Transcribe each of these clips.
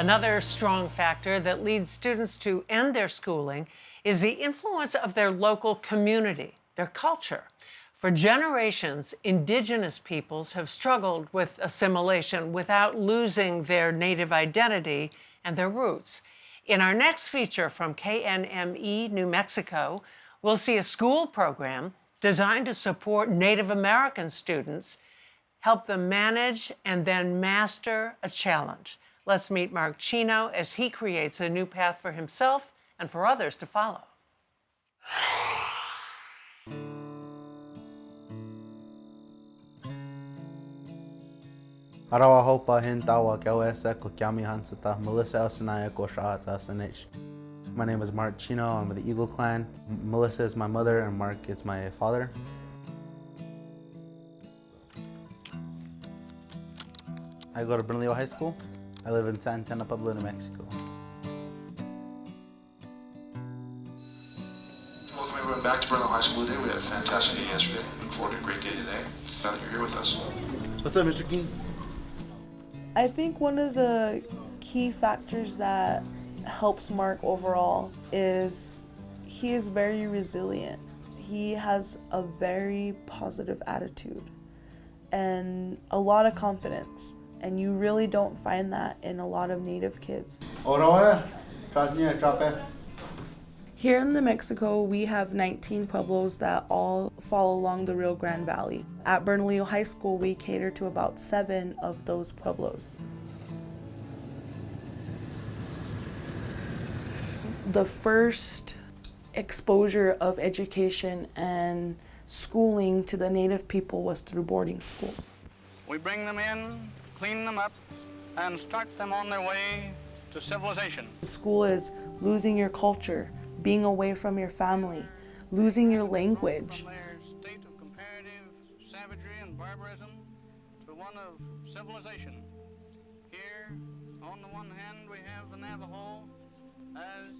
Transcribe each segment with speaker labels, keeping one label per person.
Speaker 1: Another strong factor that leads students to end their schooling is the influence of their local community, their culture. For generations, indigenous peoples have struggled with assimilation without losing their native identity and their roots. In our next feature from KNME, New Mexico, we'll see a school program designed to support Native American students, help them manage and then master a challenge. Let's meet Mark Chino as he creates a new path for himself and for others to follow.
Speaker 2: Arawa hopa hintawa kawesa ko kyami hansata Melissa Osanaya ko shahatsa sanich. My name is Mark Chino. I'm with the Eagle Clan. Melissa is my mother and Mark is my father. I go to Bernalillo High School. I live in Santana Pueblo, New Mexico.
Speaker 3: Welcome everyone back to Bernalillo High School today. We had a fantastic day yesterday. Look forward to a great day today. Glad that you're here with us.
Speaker 2: What's up, Mr. King?
Speaker 4: I think one of the key factors that helps Mark overall is he is very resilient. He has a very positive attitude and a lot of confidence, and you really don't find that in a lot of Native kids. Here in New Mexico, we have 19 pueblos that all fall along the Rio Grande Valley. At Bernalillo High School, we cater to about 7 of those pueblos. The first exposure of education and schooling to the Native people was through boarding schools.
Speaker 5: We bring them in, clean them up, and start them on their way to civilization.
Speaker 4: School is losing your culture, being away from your family, losing your language.
Speaker 5: From their state of comparative savagery and barbarism to one of civilization. Here, on the one hand, we have the Navajo as...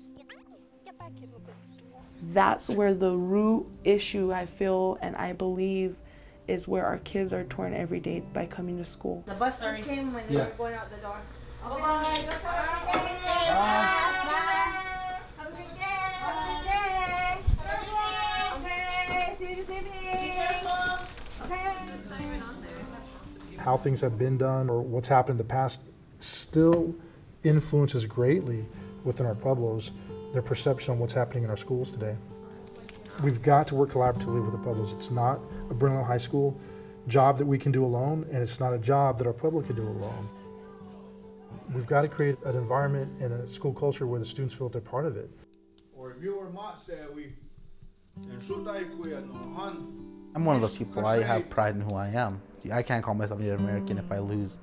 Speaker 4: That's where the root issue, I feel and I believe, is where our kids are torn every day by coming to school.
Speaker 6: The bus just came when we were going out the door. Okay, bye. Go have a good day. Have a good day. Okay, see you this evening. Okay.
Speaker 7: How things have been done or what's happened in the past still influences greatly within our pueblos their perception on what's happening in our schools today. We've got to work collaboratively with the pueblos. It's not a Bernalillo High School job that we can do alone, and it's not a job that our pueblo can do alone. We've got to create an environment and a school culture where the students feel that they're part of it.
Speaker 2: I'm one of those people. I have pride in who I am. I can't call myself Native American if I lose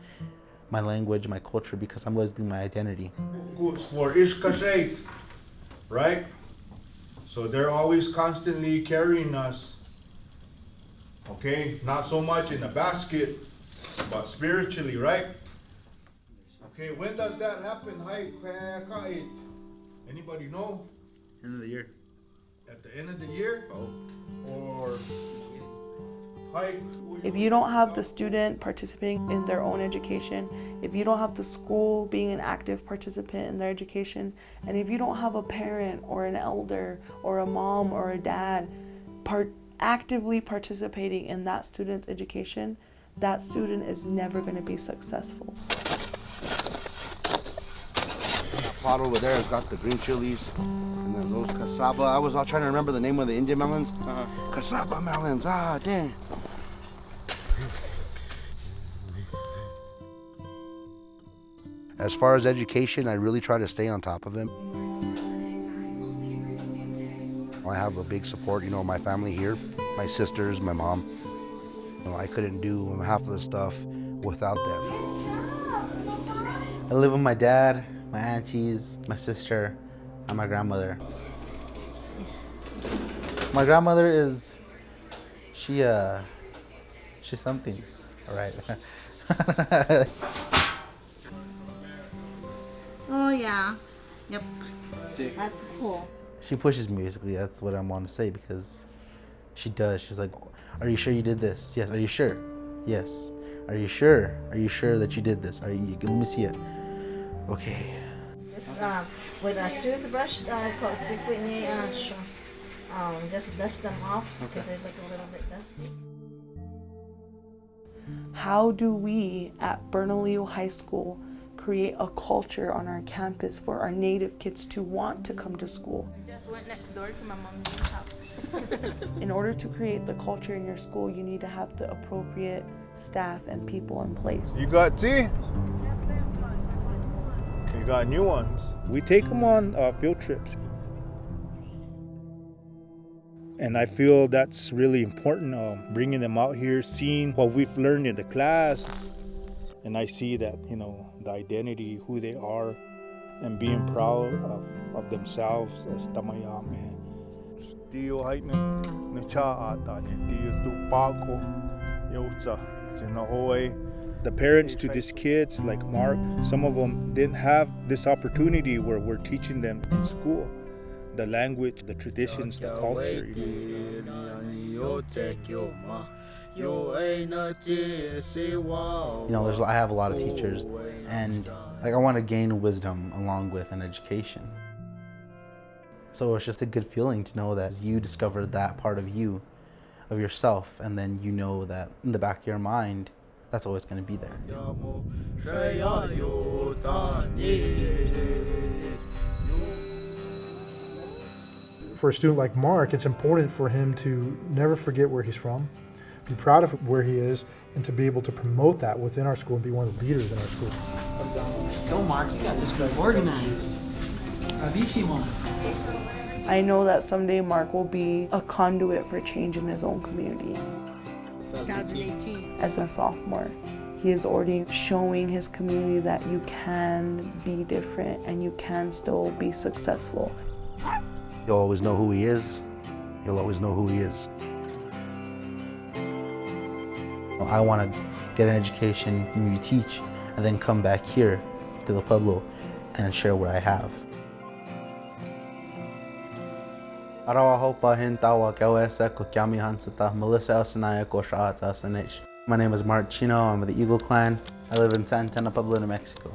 Speaker 2: my language, my culture, because I'm losing my identity.
Speaker 8: Right? So they're always constantly carrying us, okay? Not so much in the basket, but spiritually, right? Okay, when does that happen? Anybody know?
Speaker 2: End of the year.
Speaker 8: At the end of the year? Or
Speaker 4: if you don't have the student participating in their own education, if you don't have the school being an active participant in their education, and if you don't have a parent or an elder or a mom or a dad actively participating in that student's education, that student is never going to be successful.
Speaker 9: That pot over there has got the green chilies, and then those cassava. I was all trying to remember the name of the Indian melons. Cassava melons, dang. As far as education, I really try to stay on top of it. I have a big support, my family here, my sisters, my mom. I couldn't do half of the stuff without them.
Speaker 2: I live with my dad, my aunties, my sister, and my grandmother. My grandmother is, she's something, all right.
Speaker 6: Oh yeah. Yep. That's cool.
Speaker 2: She pushes me, basically. That's what I want to say, because she does. She's like, are you sure you did this? Yes. Are you sure? Yes. Are you sure? Are you sure that you did this? Let me see it. Okay.
Speaker 6: Just with a toothbrush, just dust them off because they look a little bit dusty.
Speaker 4: How do we at Bernalillo High School create a culture on our campus for our native kids to want to come to school?
Speaker 10: I just went next door to my mom's house.
Speaker 4: In order to create the culture in your school, you need to have the appropriate staff and people in place.
Speaker 8: You got tea? You got new ones.
Speaker 11: We take them on field trips. And I feel that's really important, bringing them out here, seeing what we've learned in the class. And I see that, the identity, who they are, and being proud of themselves as tamayame. The parents to these kids, like Mark, some of them didn't have this opportunity where we're teaching them in school. The language, the traditions, the culture.
Speaker 2: I have a lot of teachers, and I want to gain wisdom along with an education. So it's just a good feeling to know that you discovered that part of you, of yourself, and then you know that in the back of your mind, that's always going to be there.
Speaker 7: For a student like Mark, it's important for him to never forget where he's from, be proud of where he is, and to be able to promote that within our school and be one of the leaders in our school.
Speaker 12: Go, Mark, you got this group organized. Bravissimo.
Speaker 4: I know that someday Mark will be a conduit for change in his own community.
Speaker 12: 2018.
Speaker 4: As a sophomore, he is already showing his community that you can be different and you can still be successful.
Speaker 9: He'll always know who he is. He'll always know who he is.
Speaker 2: I want to get an education, maybe teach, and then come back here to the Pueblo and share what I have. My name is Mark Chino. I'm with the Eagle Clan. I live in Santana, Pueblo, New Mexico.